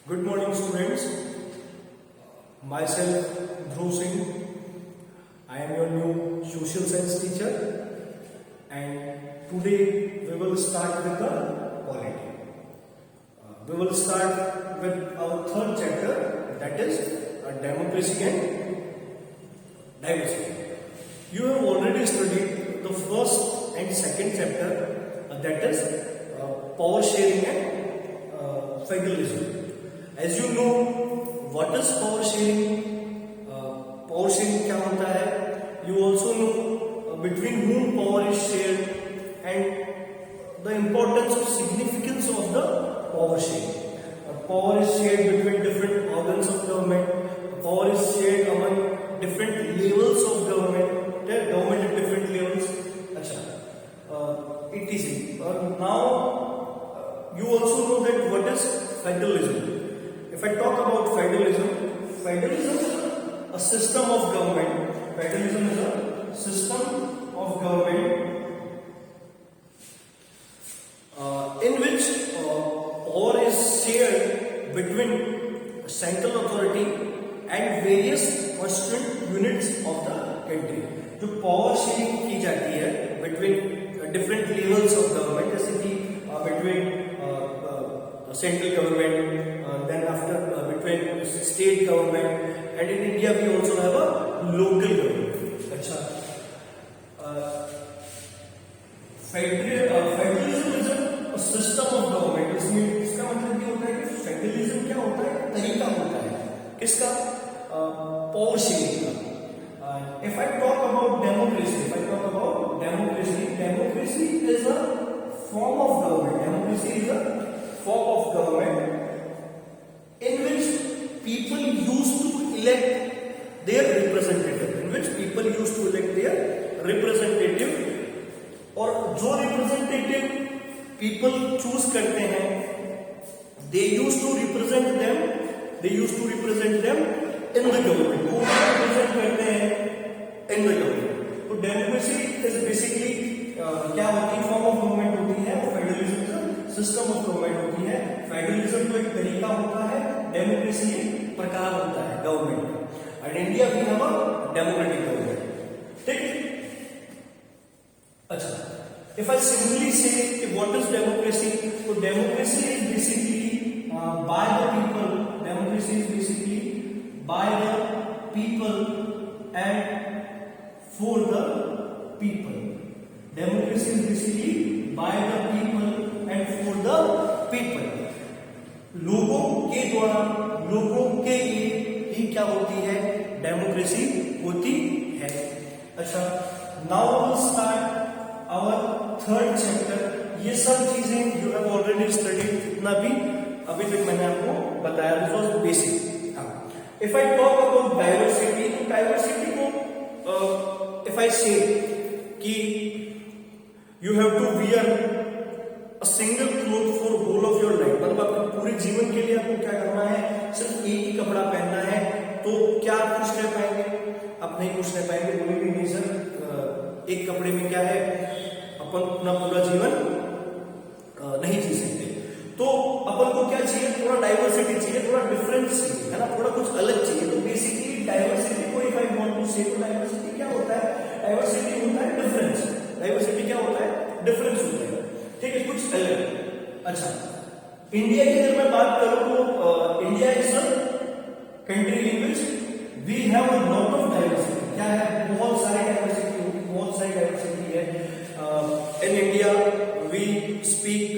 Good morning, students. Myself, Dhruv Singh. I am your new social science teacher, and today we will start with the polity. We will start with our third chapter, that is democracy and diversity. You have already studied the first and second chapter, that is power sharing and feudalism. As you know, what is power sharing? Power sharing क्या होता है? You also know between whom power is shared and the importance or significance of the power sharing. Power is shared between different organs of government. Power is shared among different levels of government. Government at different levels. अच्छा, etc. Now you also know that what is federalism. If I talk about federalism, federalism is a system of government. Federalism is a system of government in which power is shared between central authority and various constituent units of the country. जो power sharing की जाती है between different levels of government, जैसे कि between central government, then after between state government, and in India we also have a local government. अच्छा, federalism is a system of government. इसमें इसका मतलब ये होता है कि फेडरलिज्म क्या होता है? तरीका होता है किसका? पावर शेयरिंग का. If I talk about democracy, democracy is a form of government. Democracy is a form of government in which people used to elect their representative. और जो representative people choose करते हैं, they used to represent them in the government. वो represent करते हैं in the government. तो democracy is basically क्या होती है? फॉर्म ऑफ गवर्नमेंट होती है. फेडरलिज्म सिस्टम ऑफ गवर्नमेंट होती है. फेडरलिज्म तो एक तरीका होता है, डेमोक्रेसी एक प्रकार होता है गवर्नमेंट का. और इंडिया भी हम डेमोक्रेटिक गवर्नमेंट. ठीक. अच्छा, इफ आई सिंपली से व्हाट इज डेमोक्रेसी, तो democracy is basically by the people. Democracy is basically by the people and for the people. Democracy is basically by the people and for the people. लोगों के द्वारा, लोगों के लिए ही क्या होती है? डेमोक्रेसी होती है. अच्छा, now will start our third chapter. ये सब चीजें यू हैव ऑलरेडी स्टडीड. जितना भी अभी तक मैंने आपको बताया, this was basic. If I talk about diversity, तो डाइवर्सिटी को इफ आई से कि you have to wear a single cloth for whole of your life, मतलब आपके पूरे जीवन के लिए आपको क्या करना है? सिर्फ एक ही कपड़ा पहनना है. तो क्या आप खुश रह पाएंगे? आप नहीं खुश रह पाएंगे. बोलेंगे नहीं सर, एक कपड़े में क्या है, अपन अपना पूरा जीवन नहीं जी सकते. तो अपन को क्या चाहिए? थोड़ा डाइवर्सिटी चाहिए, थोड़ा डिफरेंस चाहिए, है ना, थोड़ा कुछ अलग चाहिए. तो बेसिकली डाइवर्सिटी को इफ आई वांट टू से, तो डाइवर्सिटी क्या होता है? डाइवर्सिटी होता है डिफरेंस. डाइवर्सिटी क्या होता है? डिफरेंस होता है. ठीक है, कुछ अलग. अच्छा, इंडिया की अगर मैं बात करूं तो India is a country in which we have a lot of diversity. क्या है? बहुत सारी डाइवर्सिटी होगी, बहुत सारी डाइवर्सिटी है. In India we speak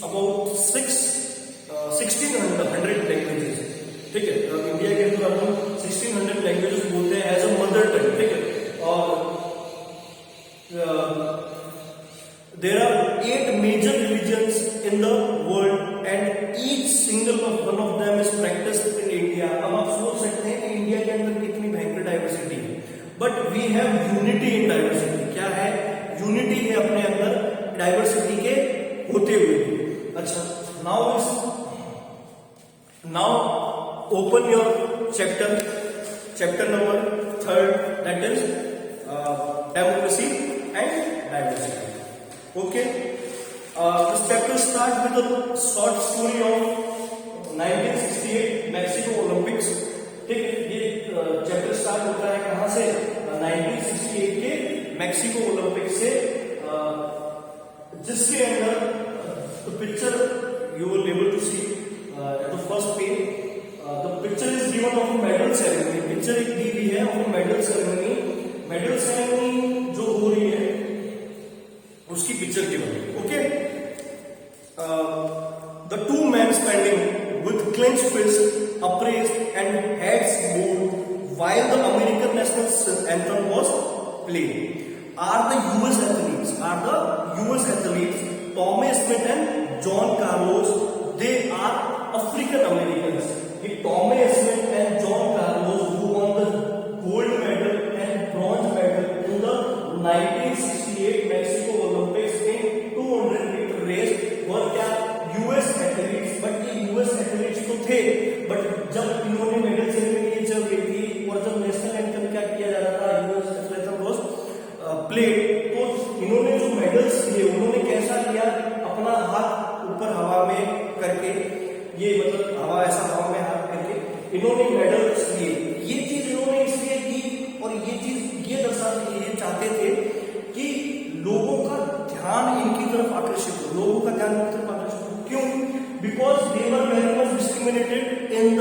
about 1600 languages. ठीक है, इंडिया के अंदर हम 1600 लैंग्वेजेस बोलते हैं एज अ मदर टंग. ठीक है, और there are 8 major religions in the world and each single one of them is practiced in India. अब आप सोच सकते हैं कि इंडिया के अंदर कितनी भयंकर डाइवर्सिटी है, but we have unity in diversity. क्या है? यूनिटी है अपने अंदर डाइवर्सिटी के होते हुए. अच्छा, now open your chapter number 3, that is democracy and diversity. Okay, this chapter starts with a short story of 1968 Mexico Olympics, ठीक है, ये चैप्टर स्टार्ट होता है कहां से, 1968 के मैक्सिको ओलंपिक्स से, जिसके अंदर picture you will able to see at the first page, the picture is given of medal ceremony, picture एक दी हुई है of medal ceremony, medal ceremony जो हो रही है उसकी पिक्चर के बारे में, okay. The two man standing with clenched fist upraised and heads bowed while the American national anthem was played are the US athletes Thomas Smith and John Carlos. They are African Americans. Thomas Smith and John Carlos who won the gold medal and bronze medal in the 1968 Mexico Olympics in 200 meter race were क्या US athletes, but ये US athletes तो थे, but जब इन्होंने medal ceremony चल रही थी और जब नेशनल एंथम क्या किया जा रहा था, यूएस एथलेटिक्स वाज प्लेड, तो इन्होंने जो मेडल्स लिए उन्होंने कैसा किया, अपना हाथ ऊपर हवा में करके, ये मतलब हवा ऐसा हवा में हाथ करके इन्होंने मेडल्स लिए। ये चीज इन्होंने इसलिए की और ये चीज ये दर्शाते ये चाहते थे कि लोगों का ध्यान इनकी तरफ आकर्षित हो, लोगों का ध्यान इनकी तरफ आकर्षित हो। क्यों? Because they were very much discriminated in the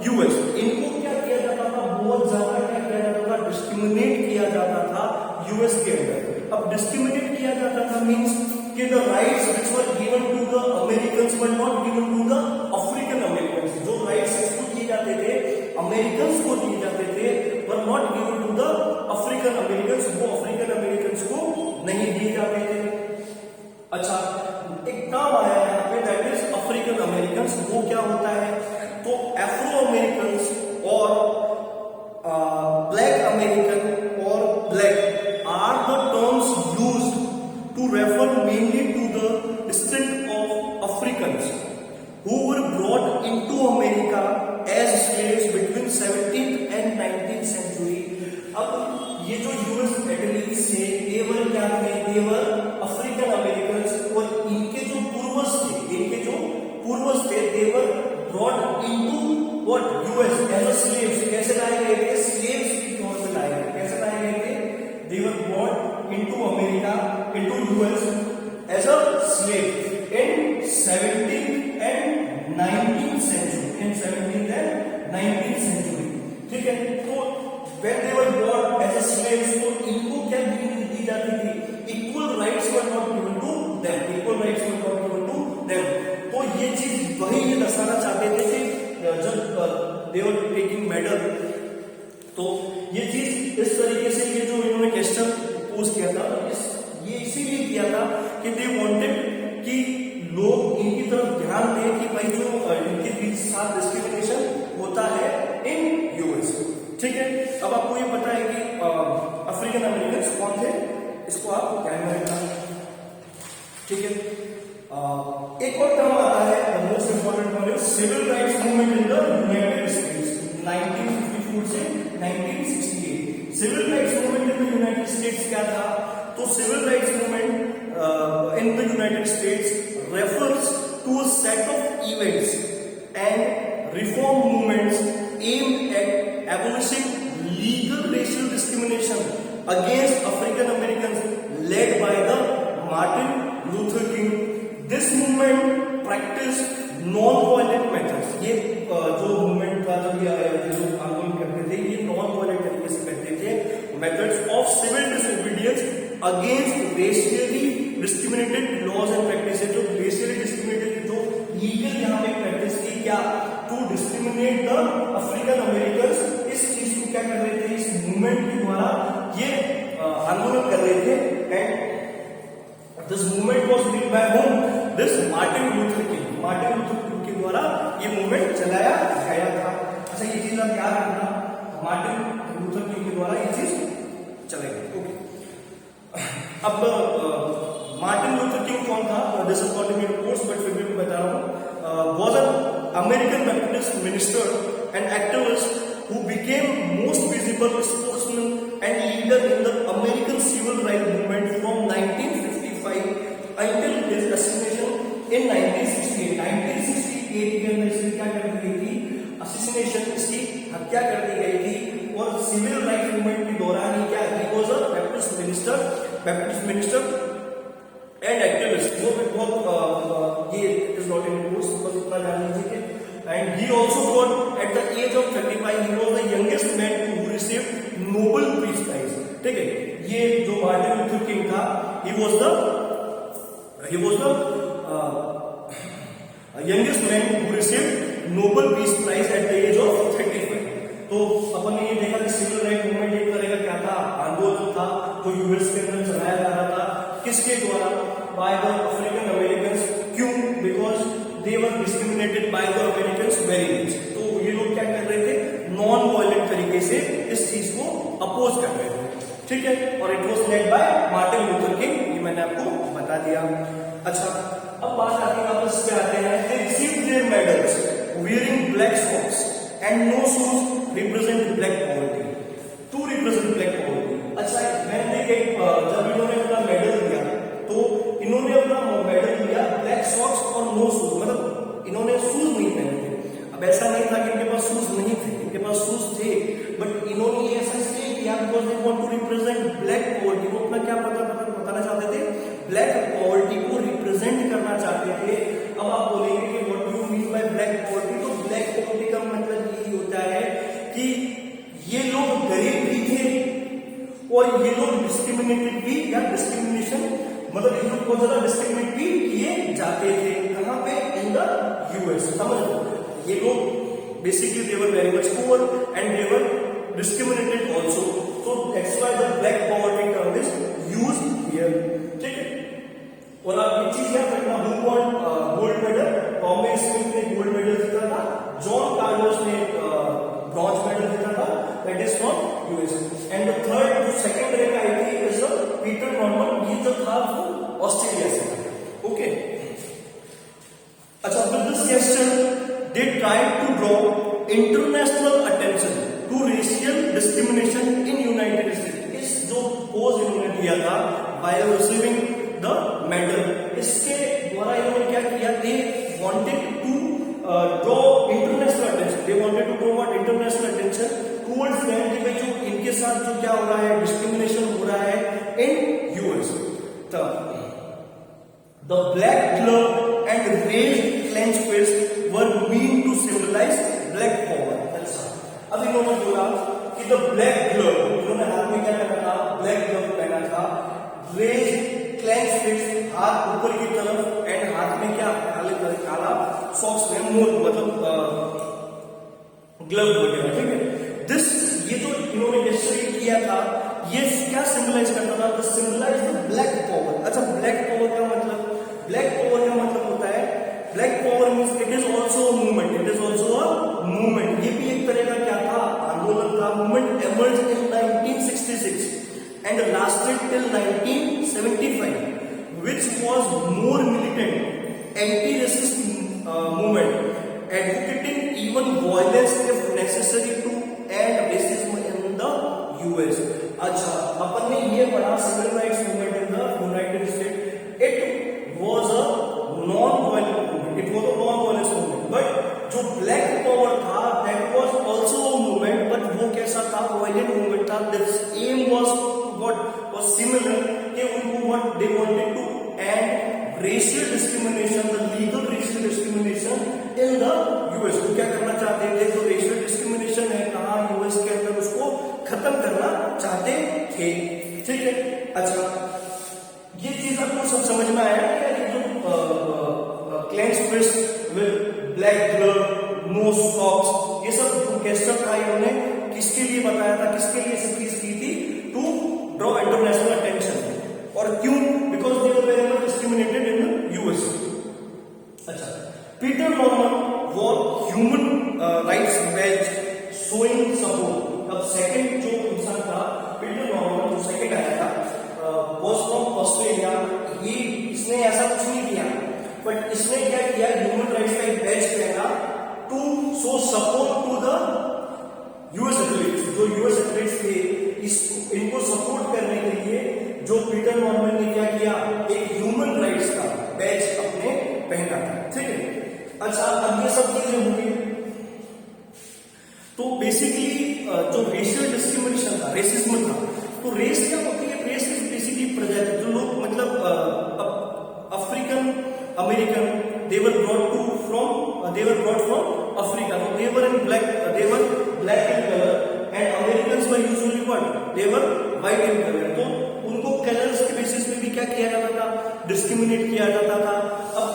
US. इनको क्या किया जाता था, बहुत ज्यादा क्या किया जाता था, डिस्क्रिमिनेट किया जाता था यूएस के अंदर। अब डिस्क्रिमिनेट किया जाता था मीन्स कि the rights which were given to the Americans were not given to the African Americans. जो राइट्स इसको दिए जाते थे अमेरिकन्स को दिए जाते थे were not given to the African Americans, वो अफ्रीकन अमेरिकन्स को नहीं दिए जाते थे। अच्छा, एक नाम आया यहाँ पे दैट इज अफ्रीकन अमेरिकन्स। वो क्या होता है, तो एफ्रो अमेरिकन्स और ब्लैक अमेरिकन और black are the terms used to refer mainly to the descendant of Africans who were brought into America as slaves between 17th and 19th century। अब ये जो यूएस एथलीट्स थे देवर क्या थे, देवर African Americans, और इनके जो पूर्वज थे they were brought into what US as a slaves. कैसे लाए गए थे, स्लेव्स की तौर पे लाए गए। कैसे लाए गए थे, they were brought into America into US as a slave in 17th and 19th century, ठीक है। तो when they were brought as a slaves, तो इनको क्या दी जाती थी, equal rights were not given to them। तो ये चीज वही ये दर्शाना चाहते थे कि जब they were taking medal, तो ये चीज इस तरीके से ये जो इन्होंने क्वेश्चन पोज किया था, ये इसीलिए किया था कि they wanted कि लोग इनकी तरफ ध्यान दें कि भाई जो इनके बीच साथ डिस्क्रिमिनेशन होता है इन यूएस, ठीक है। अब आपको ये पता है कि अफ्रीकन अमेरिकन कौन थे, इसको आप ध्यान में रखना, ठीक है। एक और टर्म आता है most important one is civil rights movement in the United States 1954 से 1968। Civil rights movement in the United States क्या था, तो civil rights movement in the United States refers to a set of events and reform movements aimed at abolishing legal racial discrimination against African Americans led by the Martin Luther King. This movement practiced non-violent methods. ये जो movement था, जो आंदोलन करते थे, ये non-violent तरीके से करते थे, methods of civil disobedience against racially discriminated laws and practices। जो racially discriminated जो लीगल यहाँ पे प्रैक्टिस की क्या, to discriminate the African Americans, इस चीज को क्या कर रहे थे, इस मूवमेंट के द्वारा ये आंदोलन कर रहे थे। And this movement was lead by home, this Martin Luther king. Martin Luther king के द्वारा ये मूवमेंट चलाया गया था। अच्छा, ये चीज आप याद रखना, मार्टिन लूथर किंग के द्वारा ये चीज चलेगी, ओके। अब मार्टिन लूथर किंग कौन था, डिसअपॉइंटिंग रिपोर्ट्स, बट फिर भी मैं बता रहा हूँ, was an American Methodist minister and activist who became most visible spokesman and leader in the American civil right movement from 1955 until his assassination in 1968 के अंदर क्या कर दी गई थी, और सिविल राइट मूवमेंट के दौरान ही क्या, he was a Baptist minister and activist. वो ये it is not in course, बस इतना जान लीजिए कि and he also got at the age of 35 he was the youngest man to receive Nobel peace prize. ठीक है, ये जो मार्टिन लूथर किंग था, he was the youngest man who received Nobel Peace Prize at the age of 35। तो अपन ने ये देखा कि सिविल राइट मूवमेंट एक तरह का क्या था, आंदोलन था जो यूएस के अंदर चलाया जा रहा था, किसके द्वारा, बाय द अफ्रीकन अमेरिकन। क्यों? Because they were discriminated by the American very much. तो ये लोग क्या कर रहे थे, नॉन वायलेंट तरीके से इस चीज को अपोज कर रहे थे। ठीक है, और it was led by Martin Luther king, ये मैंने आपको बता दिया। अच्छा, अब बात आती है, वापस पे आते हैं, they received their medals wearing black socks and no shoes represent black poverty, to represent black poverty। अच्छा, मैंने जब इन्होंने अपना मेडल दिया तो इन्होंने अपना मेडल दिया ब्लैक सॉक्स और नो शूज, मतलब इन्होंने शूज नहीं पहने थे। अब ऐसा नहीं था कि इनके पास शूज नहीं थे, इनके पास शूज थे, बट इन्होंने ये ऐसा इसलिए किया because they want to represent black poverty. वो अपना क्या बताना चाहते थे, ब्लैक पॉवर्टी को रिप्रेजेंट करना चाहते थे। अब आप बोलेंगे कि what do you mean by black poverty, तो ब्लैक पॉवर्टी का मतलब यही होता है कि ये लोग गरीब भी थे और ये लोग डिस्क्रिमिनेटेड भी, या डिस्क्रिमिनेशन मतलब ये लोग बहुत ज्यादा डिस्क्रिमिनेट भी किए जाते थे। कहां पे? In the US. समझ लो, ये लोग basically they were very much poor and they were discriminated also, so that's why the black poverty term is used here। ठीक है, और आप एक चीज याद रखना, who won gold medal, Tommy Smith ने गोल्ड मेडल जीता था, जॉन कार्लोस ने ब्रॉन्ज मेडल जीता था, that is from US. And the third जो सेकंड रैंक आई थी इज पीटर नॉर्मन, ये जो था वो ऑस्ट्रेलिया से था। ओके, अच्छा, with this question they tried to draw international attention to racial discrimination in United States. इस जो पोज इन्होंने दिया था बाय रिसीविंग द मेडल, इसके द्वारा इन्होंने क्या किया, they wanted to draw international attention, they wanted to draw what international attention towards that कि जो इनके साथ जो क्या हो रहा है, डिस्क्रिमिनेशन हो रहा है in US. The black glove and raised clenched fist were mean to symbolize black power. अब इन्होंने बोला कि द ब्लैक ग्लव, इन्होंने हाथ में क्या पहना था, ब्लैक ग्लव पहना था, रेज क्लेंच फिस्ट, हाथ ऊपर की तरफ, एंड हाथ में क्या, काला सॉक्स में मोर, मतलब ग्लव वगैरह। ठीक है, दिस ये जो इन्होंने जेस्चर किया था, ये क्या सिंबलाइज करता था, तो सिंबलाइज द ब्लैक पावर। अच्छा, ब्लैक पावर का मतलब, ब्लैक पावर का मतलब होता है, black power means it is also a movement, it is also a movement. ये भी एक तरह का क्या था, आंदोलन था। Movement emerge in 1966 and lasted till 1975, which was more militant, anti-racist movement, advocating even violence if necessary to end racism in the US। अच्छा, अपन ने ये पढ़ा civil rights movement in the United State, it was a non-violent movement, it was a non-violence movement, but जो black power था that was also a movement, but वो कैसा था, violent movement था। This aim was similar कि उनको what they wanted to end racial discrimination, the legal racial discrimination in the US। वो क्या करना चाहते थे, जो racial discrimination है कहाँ, US के अंदर, उसको खत्म करना चाहते थे। ठीक है, अच्छा, ये चीज आपको सब समझ में आया क्या, ये जो clench fist with black glove, no socks, ये सब गेस्टर था, इन्होंने किसके लिए बताया था, किसके लिए सब चीज की थी, टू ड्रॉ इंटरनेशनल अटेंशन। और क्यों? Because they were very much discriminated in US. अच्छा, Peter Norman wore human rights badge showing support. अब सेकंड जो इंसान था, पीटर नॉर्मन, जो सेकंड आया था, was from ऑस्ट्रेलिया। ये इसने ऐसा कुछ नहीं किया, बट इसने क्या किया, ह्यूमन राइट्स का एक बैच पहना to show support to the US athletes. जो यूएस एथलीट्स थे, इनको सपोर्ट करने के लिए जो पीटर नॉर्मन ने क्या किया, एक ह्यूमन राइट्स का बैच अपने पहना था। ठीक है, अच्छा, अब ये सब चीजें होंगी तो basically American, they were brought from Africa. So they were black in color, and Americans were usually what? They were white in color. तो उनको कलर्स के बेसिस पे भी क्या किया जाता था? डिस्क्रिमिनेट किया जाता था. अब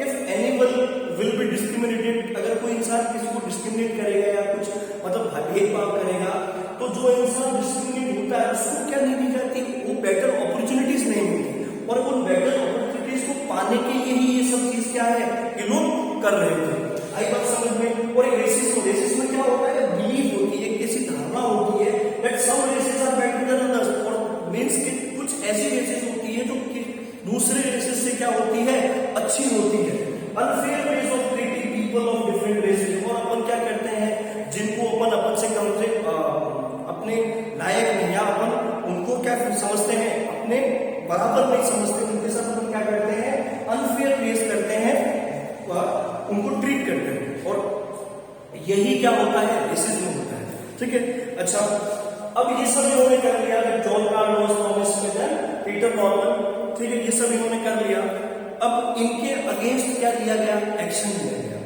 if anyone will be discriminated, अगर कोई इंसान किसी को डिस्क्रिमिनेट करेगा या कुछ मतलब भेदभाव करेगा, तो जो इंसान डिस्क्रिमिनेट होता है उसको क्या नहीं दी जाती? वो बेटर अपॉर्चुनिटीज नहीं मिलती, और उन बेटर अपॉर्चुनिटीज को पाने के लिए ही ये सब चीज क्या है ये लोग कर रहे थे. आई बात समझ में? और एक रेसिज्म में क्या होता है? बिलीव होती है, ऐसी धारणा होती है that some races are better than others, और मींस कि कुछ ऐसी रेसेस होती है जो कि दूसरे रेसेस से क्या होती है? अच्छी होती है. Unfair ways of treating people of different races. और अपन क्या करते हैं? जिनको अपन से कम से अपने लायक नहीं, या अपन उनको क्या समझते हैं? अपने बराबर नहीं समझते, उनके साथ अपन क्या करते हैं? अनफेयर फेस करते हैं, उनको ट्रीट करते हैं, और यही क्या होता है? रेसिज्म होता है. ठीक है. अच्छा, अब ये सब इन्होंने कर लिया, John Carlos, Thomas Smith, Peter Norman. ठीक है, ये सब इन्होंने कर लिया. अब इनके अगेंस्ट क्या लिया गया? एक्शन लिया गया.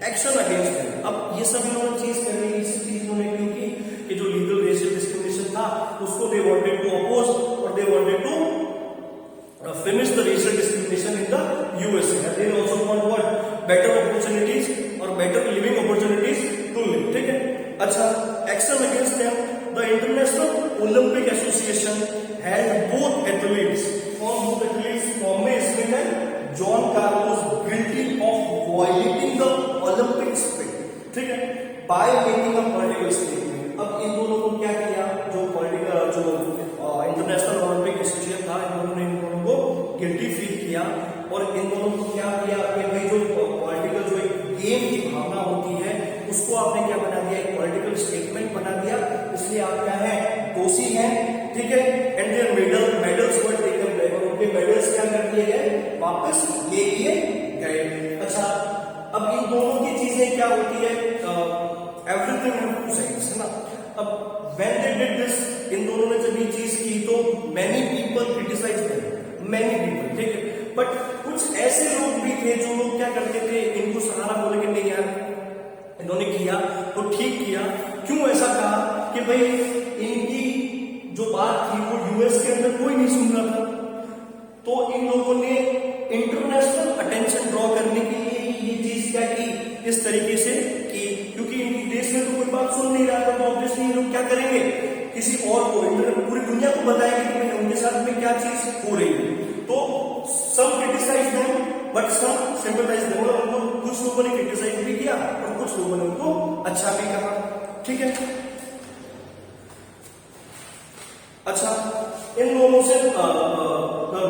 एक्शन अगेंस्ट है. अब ये सब इन्होंने चीज कर ली. इस चीज इन्होंने क्योंकि कि जो लीगल रेशियल डिस्क्रिमिनेशन था उसको दे वांटेड टू अपोज, और they wanted to finish the racial discrimination in the USA. And they also want what? Better opportunities or better living opportunities to live. ठीक है. अच्छा, action against them. The International Olympic Association has both athletes, Thomas Smith and John Carlos, guilty of violating the Olympic spirit. ठीक है. By making a political statement. अब इन दोनों को क्या किया? जो इंटरनेशनल ओलंपिक एसोसिएशन था, इन दोनों को गिल्टी फील किया, और इन दोनों को क्या किया कि भाई जो पॉलिटिकल जो एक गेम की भावना होती है उसको आपने क्या बना दिया? एक पॉलिटिकल स्टेटमेंट बना दिया, इसलिए आप क्या है? दोषी हैं. ठीक है. And their medals were taken back, और उनके मेडल्स क्या कर दिए गए? वापस ले लिए गए. अच्छा, अब इन दोनों की चीजें क्या होती है? एवरीथिंग हैव टू साइड्स, है ना. अब when they did this, इन दोनों ने जब ये चीज की तो many people criticized them, many people. ठीक है. बट कुछ ऐसे लोग भी थे जो लोग क्या करते थे? इनको सहारा बोले कि नहीं यार, इन्होंने किया तो ठीक किया. क्यों ऐसा कहा? कि भाई इनकी जो बात थी वो यूएस के अंदर कोई नहीं सुन रहा था, तो इन लोगों ने इंटरनेशनल अटेंशन ड्रॉ करने के लिए ये चीज क्या की? इस तरीके से की, क्योंकि इनकी देश में तो कोई बात सुन नहीं रहा था, तो ऑब्वियसली लोग क्या करेंगे? किसी और को, पूरी दुनिया को बताएंगे कि उनके साथ में क्या चीज हो रही है. तो some criticize them but some sympathize them. उनको कुछ लोगों ने क्रिटिसाइज भी किया और कुछ लोगों ने उनको अच्छा भी कहा. ठीक है. अच्छा, इन लोगों से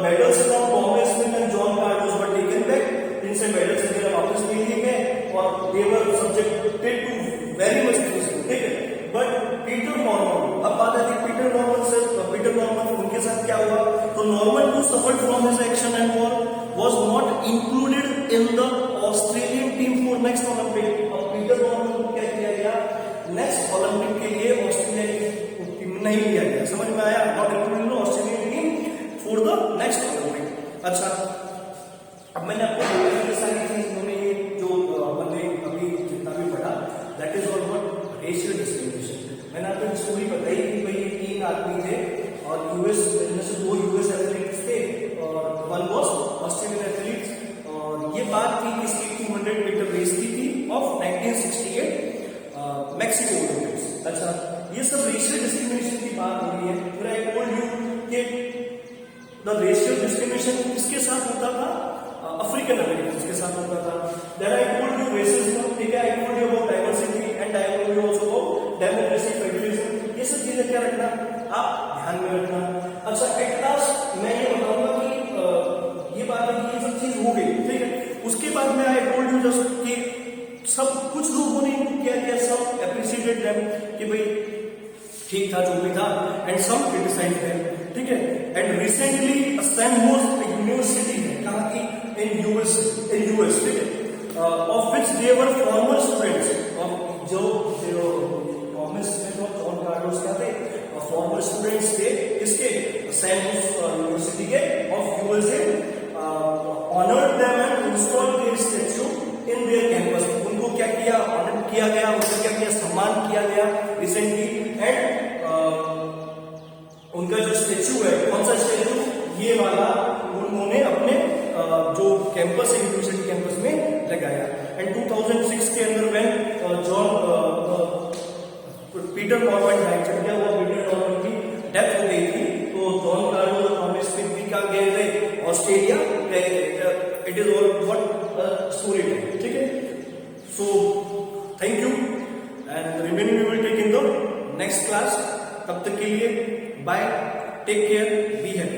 medals from Thomas Smith and John Carlos were taken back. इनसे मेडल्स वगैरह वापस ले लिए गए, और they were subjected to very much criticism. ठीक है. बट पीटर नॉर्मन, अब बात आती है पीटर नॉर्मन उनके साथ क्या हुआ? तो Norman too suffered from his action and war was not included in the Australian team for next Olympic. अब पीटर नॉर्मन को क्या किया गया? नेक्स्ट ओलंपिक के लिए ऑस्ट्रेलिया की टीम नहीं लिया गया. समझ में आया? Not included in the Australian team for the next Olympic. अच्छा, अब मैंने आपको बोला कि सारी चीज उन्होंने ये जो बंदे अभी जितना भी पढ़ा, that is all what? Racial discrimination. मैंने आपको स्टोरी बताई कि भाई 3 आदमी थे, और यूएस में से 2 यूएस एथलीट्स थे और 1 वाज ऑस्ट्रेलियन एथलीट्स. और ये बात थी किसकी? 200 मीटर रेस की थी ऑफ 1968 मैक्सिको ओलंपिक्स. अच्छा, ये सब रेशियल डिस्क्रिमिनेशन की बात हो रही है. फिर आई टोल्ड यू कि द रेशियल डिस्क्रिमिनेशन किसके साथ होता था? अफ्रीकन अमेरिकन के साथ होता था. Then I told you racism. ठीक है. I told you about diversity and I told you also about democracy, federalism. ये सब चीजें क्या रखना? आप ध्यान में रखना. अच्छा, एट लास्ट मैं ये बताऊंगा कि ये बात है कि ये सब चीज हो गई. ठीक है. उसके बाद में आई टोल्ड यू जस्ट कि सब कुछ लोगों ने क्या किया? सब अप्रिशिएटेड देम कि भाई ठीक था जो भी था, एंड सम क्रिटिसाइज देम. ठीक है. एंड रिसेंटली सैनहोज यूनिवर्सिटी है, कहा कि इन यूएस. ठीक है. Of which they were farmer students of जो थॉमस स्मिथ और जॉन कार्लोस क्या थे? फॉर्मर स्टूडेंट्स थे. इसके सैनहोज यूनिवर्सिटी के of USA. Honoured them and क्या ऑनर किया गया, उनका क्या क्या सम्मान किया गया रिसेंटली, एंड उनका जो स्टेच्यू है, कौन सा स्टेच्यू, ये वाला उन्होंने अपने जो कैंपस है, यूनिवर्सिटी कैंपस में लगाया। एंड 2006 के अंदर में जॉन पीटर नॉर्मन डाइट गया हुआ, पीटर नॉर्मन की डेथ हो गई थी, तो जॉन कार्लो थॉमस स्मिथ भी कहाँ गए थे, ऑस्ट्रेलिया गए। It is all what story tell, ठीक है। So thank you and remaining we will take in the next class. तब तक के लिए bye, take care, be happy.